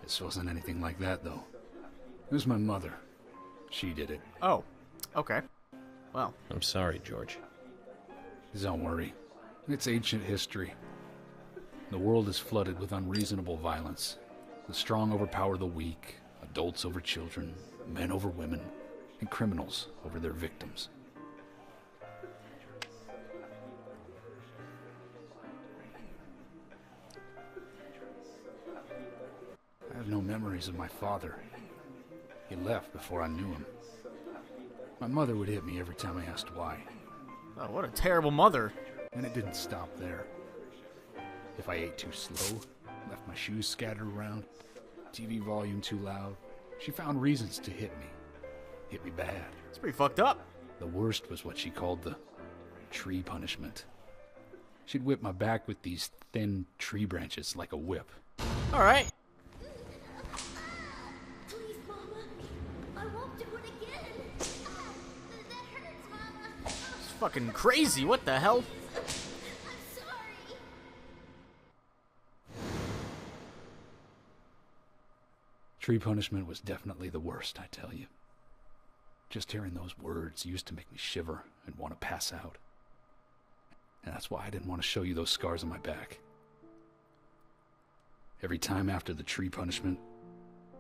This wasn't anything like that, though. It was my mother. She did it. Oh, okay. Well. I'm sorry, George. Don't worry. It's ancient history. The world is flooded with unreasonable violence. The strong overpower the weak, adults over children, men over women, and criminals over their victims. I have no memories of my father. He left before I knew him. My mother would hit me every time I asked why. Oh, what a terrible mother. And it didn't stop there. If I ate too slow, left my shoes scattered around, TV volume too loud, she found reasons to hit me. Hit me bad. It's pretty fucked up. The worst was what she called the tree punishment. She'd whip my back with these thin tree branches like a whip. All right. Please, Mama. I won't do it again. That hurts, Mama. It's fucking crazy. What the hell? I'm sorry. Tree punishment was definitely the worst, I tell you. Just hearing those words used to make me shiver and want to pass out. And that's why I didn't want to show you those scars on my back. Every time after the tree punishment,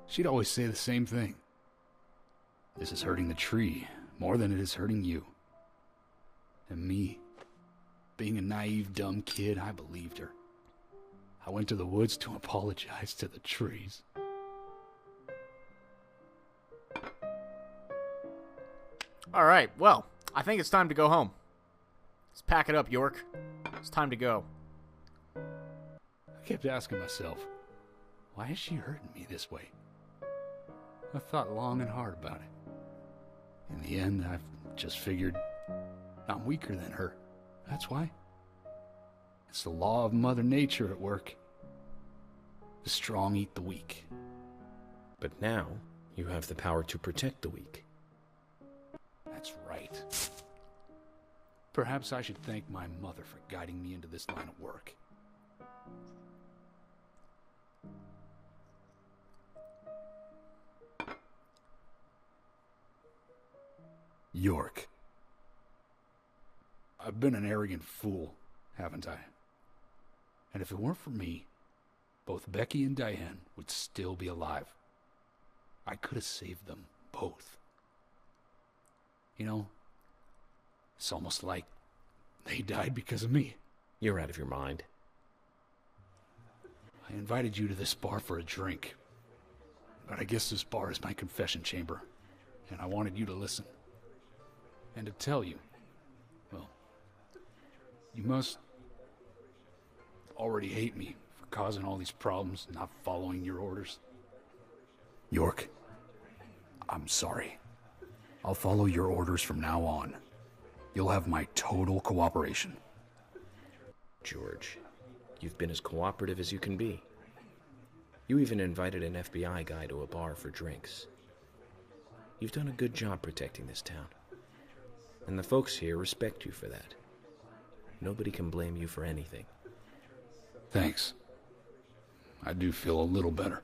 she'd always say the same thing. This is hurting the tree more than it is hurting you. And me, being a naive, dumb kid, I believed her. I went to the woods to apologize to the trees. All right, well, I think it's time to go home. Let's pack it up, York. It's time to go. I kept asking myself, why is she hurting me this way? I thought long and hard about it. In the end, I've just figured I'm weaker than her. That's why. It's the law of Mother Nature at work. The strong eat the weak. But now, you have the power to protect the weak. That's right. Perhaps I should thank my mother for guiding me into this line of work. York. I've been an arrogant fool, haven't I? And if it weren't for me, both Becky and Diane would still be alive. I could have saved them both. You know, it's almost like they died because of me. You're out of your mind. I invited you to this bar for a drink. But I guess this bar is my confession chamber. And I wanted you to listen. And to tell you, well, you must already hate me for causing all these problems, not following your orders. York, I'm sorry. I'll follow your orders from now on. You'll have my total cooperation. George, you've been as cooperative as you can be. You even invited an FBI guy to a bar for drinks. You've done a good job protecting this town. And the folks here respect you for that. Nobody can blame you for anything. Thanks. I do feel a little better.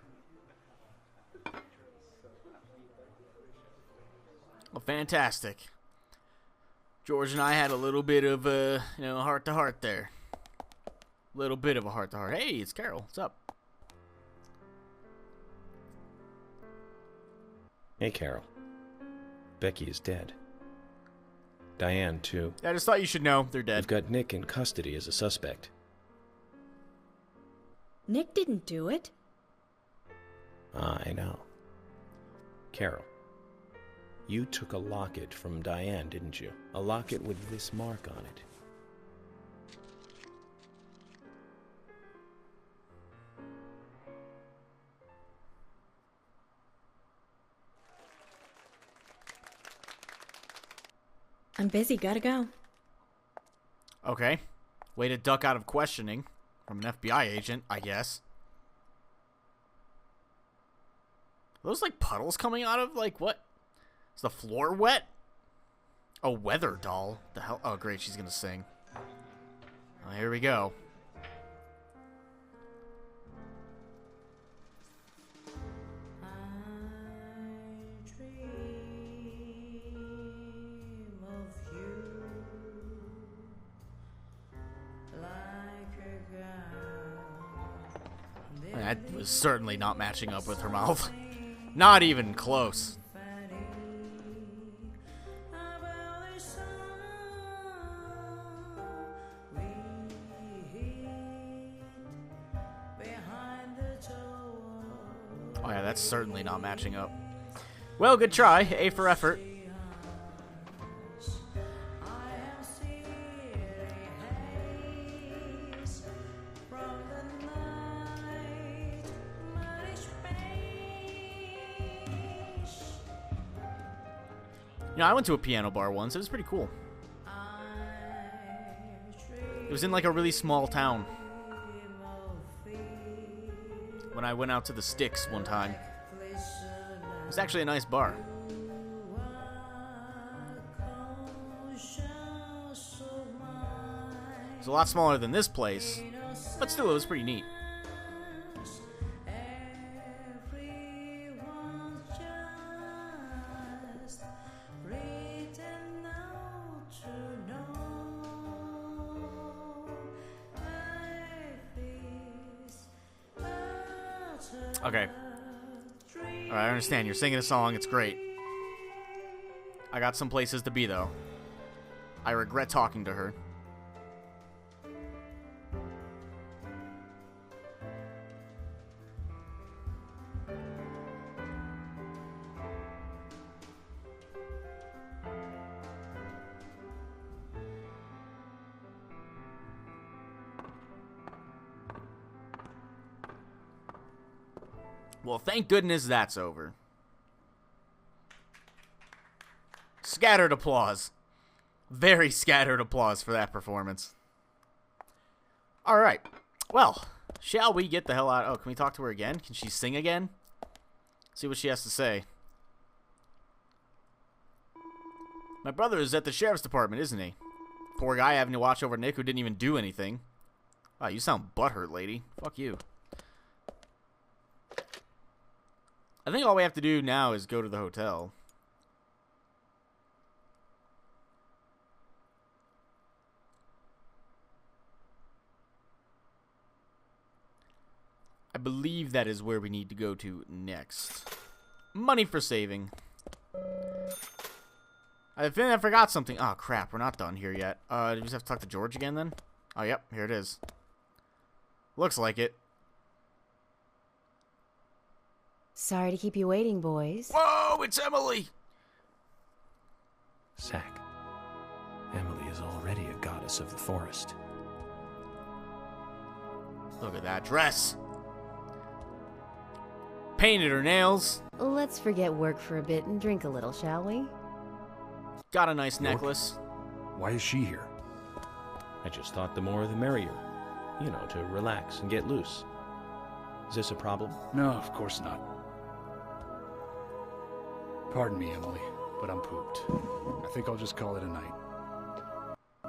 Well, fantastic. George and I had a little bit of a, heart-to-heart there. A little bit of a heart-to-heart. Hey, it's Carol. What's up? Hey, Carol. Becky is dead. Diane, too. I just thought you should know they're dead. We've got Nick in custody as a suspect. Nick didn't do it. I know. Carol, you took a locket from Diane, didn't you? A locket with this mark on it. I'm busy, gotta go. Okay. Way to duck out of questioning from an FBI agent, I guess. Are those like puddles coming out of, like, what? Is the floor wet? A weather doll? The hell? Oh, great, she's gonna sing. Oh, here we go. That was certainly not matching up with her mouth. Not even close. Oh yeah, that's certainly not matching up. Well, good try. A for effort. You know, I went to a piano bar once. It was pretty cool. It was in like a really small town. When I went out to the Sticks one time. It was actually a nice bar. It was a lot smaller than this place, but still it was pretty neat. Okay. Alright, I understand. You're singing a song. It's great. I got some places to be, though. I regret talking to her. Well, thank goodness that's over. Scattered applause. Very scattered applause for that performance. Alright. Well, shall we get the hell out? Oh, can we talk to her again? Can she sing again? See what she has to say. My brother is at the sheriff's department, isn't he? Poor guy having to watch over Nick who didn't even do anything. Wow, you sound butthurt, lady. Fuck you. I think all we have to do now is go to the hotel. I believe that is where we need to go to next. Money for saving. I think I forgot something. Oh, crap. We're not done here yet. Do we just have to talk to George again, then? Oh, yep. Here it is. Looks like it. Sorry to keep you waiting, boys. Whoa, it's Emily! Zack, Emily is already a goddess of the forest. Look at that dress. Painted her nails. Let's forget work for a bit and drink a little, shall we? Got a nice necklace. Why is she here? I just thought the more the merrier. You know, to relax and get loose. Is this a problem? No, of course not. Pardon me, Emily, but I'm pooped. I think I'll just call it a night.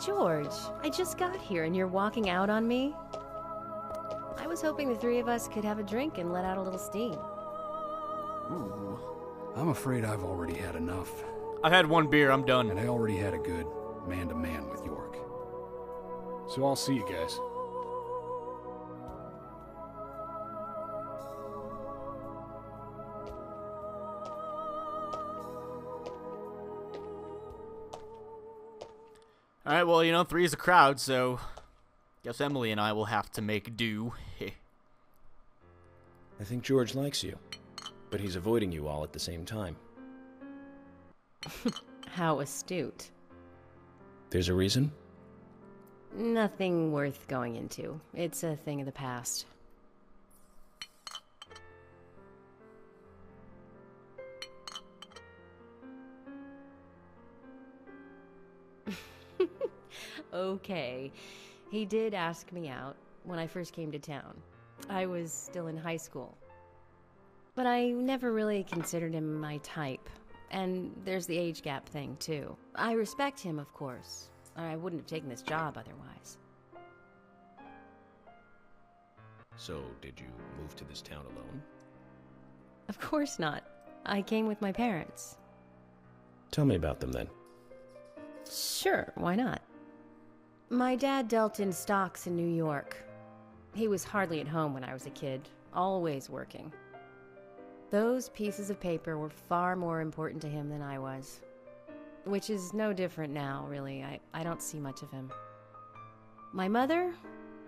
George, I just got here and you're walking out on me? I was hoping the three of us could have a drink and let out a little steam. Ooh. I'm afraid I've already had enough. I've had one beer, I'm done. And I already had a good man-to-man with York. So I'll see you guys. Alright, well, you know, 3 is a crowd, so guess Emily and I will have to make do. I think George likes you, but he's avoiding you all at the same time. How astute. There's a reason? Nothing worth going into. It's a thing of the past. Okay. He did ask me out when I first came to town. I was still in high school. But I never really considered him my type. And there's the age gap thing, too. I respect him, of course. I wouldn't have taken this job otherwise. So, did you move to this town alone? Of course not. I came with my parents. Tell me about them, then. Sure, why not? My dad dealt in stocks in New York. He was hardly at home when I was a kid, always working. Those pieces of paper were far more important to him than I was. Which is no different now, really. I don't see much of him. My mother,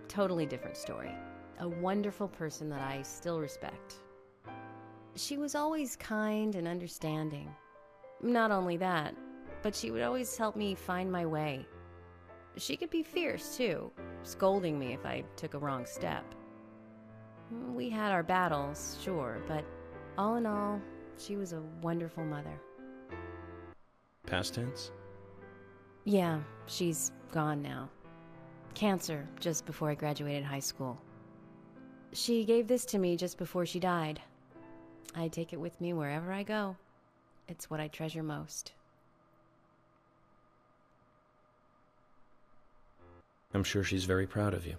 totally different story. A wonderful person that I still respect. She was always kind and understanding. Not only that, but she would always help me find my way. She could be fierce, too, scolding me if I took a wrong step. We had our battles, sure, but all in all, she was a wonderful mother. Past tense? Yeah, she's gone now. Cancer, just before I graduated high school. She gave this to me just before she died. I take it with me wherever I go. It's what I treasure most. I'm sure she's very proud of you.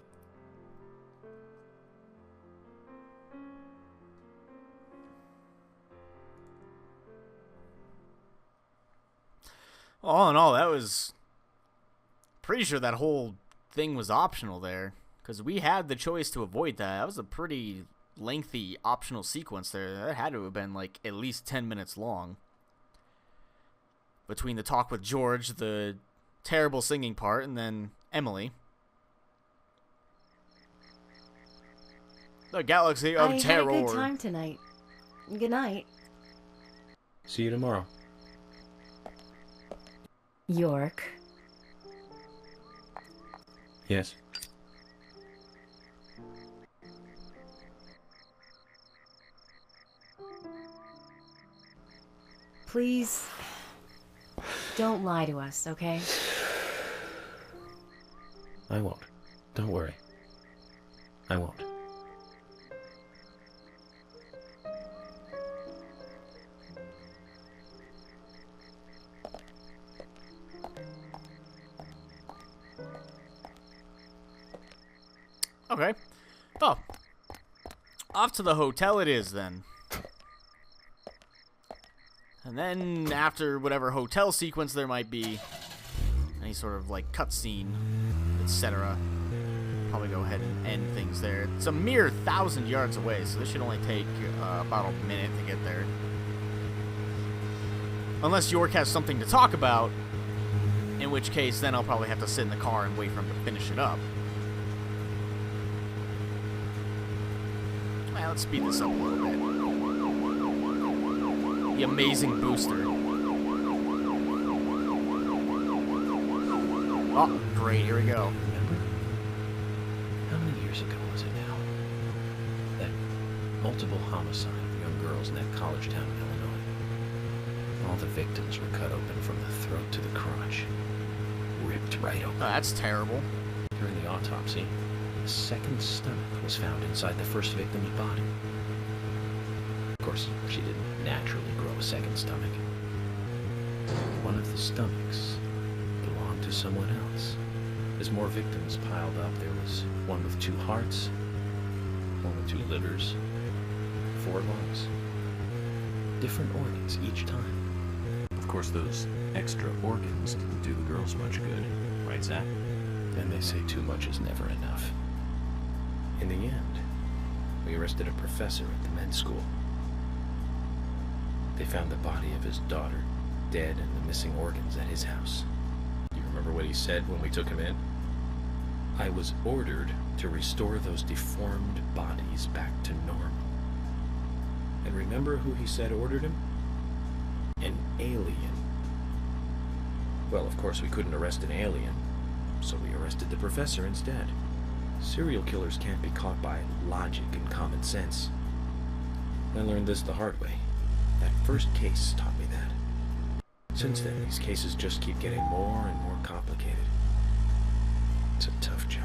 All in all, that was... Pretty sure that whole thing was optional there. Because we had the choice to avoid that. That was a pretty lengthy optional sequence there. That had to have been like at least 10 minutes long. Between the talk with George, the terrible singing part, and then Emily. The Galaxy of Terror. I had a good time tonight. Good night. See you tomorrow. York. Yes. Please, don't lie to us, okay? I won't. Don't worry. I won't. Okay. Oh. Off to the hotel it is, then. And then, after whatever hotel sequence there might be, any sort of, like, cutscene, etc., probably go ahead and end things there. It's a mere 1,000 yards away, so this should only take about a minute to get there. Unless York has something to talk about, in which case, then I'll probably have to sit in the car and wait for him to finish it up. Well, let's speed this up a little bit. The amazing booster. Oh, great, here we go. Remember? How many years ago was it now? That multiple homicide of young girls in that college town in Illinois. All the victims were cut open from the throat to the crotch. Ripped right open. Oh, that's terrible. During the autopsy, a second stomach was found inside the first victim's body. Of course, she didn't naturally grow a second stomach. One of the stomachs belonged to someone else. As more victims piled up, there was one with 2 hearts, one with 2 livers, 4 lungs. Different organs each time. Of course, those extra organs didn't do the girls much good. Right, Zach? And they say too much is never enough. In the end, we arrested a professor at the men's school. They found the body of his daughter, dead, and the missing organs at his house. Do you remember what he said when we took him in? I was ordered to restore those deformed bodies back to normal. And remember who he said ordered him? An alien. Well, of course we couldn't arrest an alien, so we arrested the professor instead. Serial killers can't be caught by logic and common sense. I learned this the hard way. That first case taught me that. Since then, these cases just keep getting more and more complicated. It's a tough job.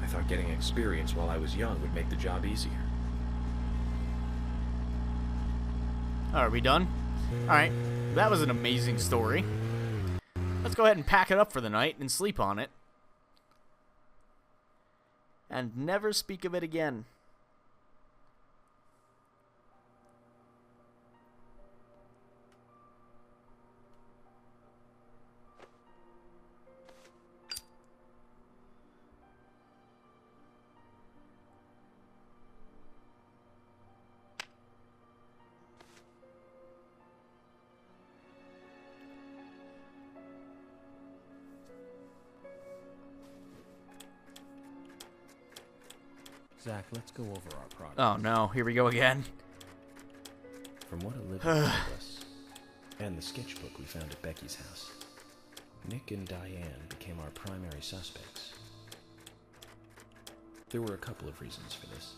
I thought getting experience while I was young would make the job easier. Are we done? Alright, that was an amazing story. Let's go ahead and pack it up for the night and sleep on it. And never speak of it again. Zach, let's go over our progress. Oh no, here we go again. From what Olivia told us, and the sketchbook we found at Becky's house, Nick and Diane became our primary suspects. There were a couple of reasons for this.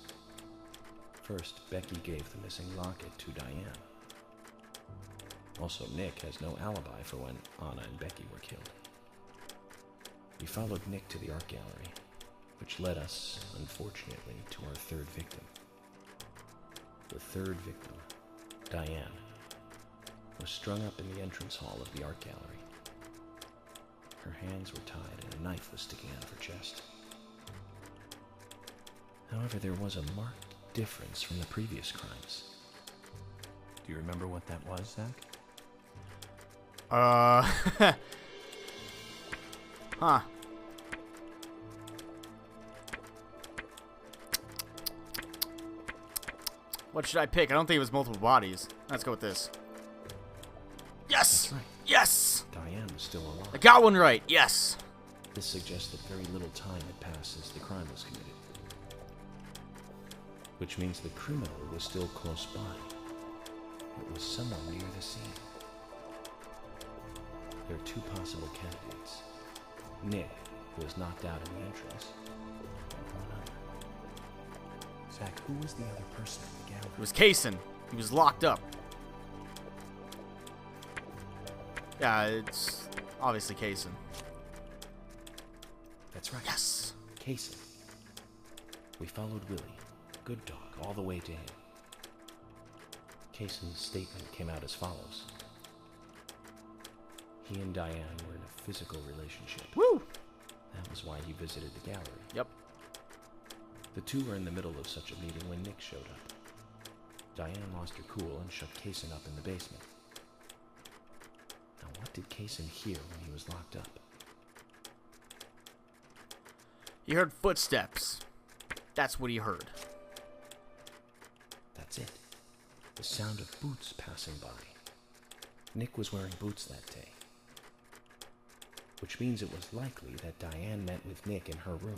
First, Becky gave the missing locket to Diane. Also, Nick has no alibi for when Anna and Becky were killed. We followed Nick to the art gallery, which led us, unfortunately, to our third victim. The third victim, Diane, was strung up in the entrance hall of the art gallery. Her hands were tied and a knife was sticking out of her chest. However, there was a marked difference from the previous crimes. Do you remember what that was, Zach? Huh. What should I pick? I don't think it was multiple bodies. Let's go with this. Yes! That's right. Yes! Diane was still alive. I got one right. Yes! This suggests that very little time had passed since the crime was committed. Which means the criminal was still close by. It was someone near the scene. There are two possible candidates. Nick, who was knocked out in the entrance, and one other. Zach, who was the other person at the gallery? It was Kaysen. He was locked up. Yeah, it's obviously Kaysen. That's right. Yes! Kaysen. We followed Willie, good dog, all the way to him. Kaysen's statement came out as follows. He and Diane were in a physical relationship. Woo! That was why he visited the gallery. Yep. The two were in the middle of such a meeting when Nick showed up. Diane lost her cool and shut Kaysen up in the basement. Now, what did Kaysen hear when he was locked up? He heard footsteps. That's what he heard. That's it. The sound of boots passing by. Nick was wearing boots that day. Which means it was likely that Diane met with Nick in her room.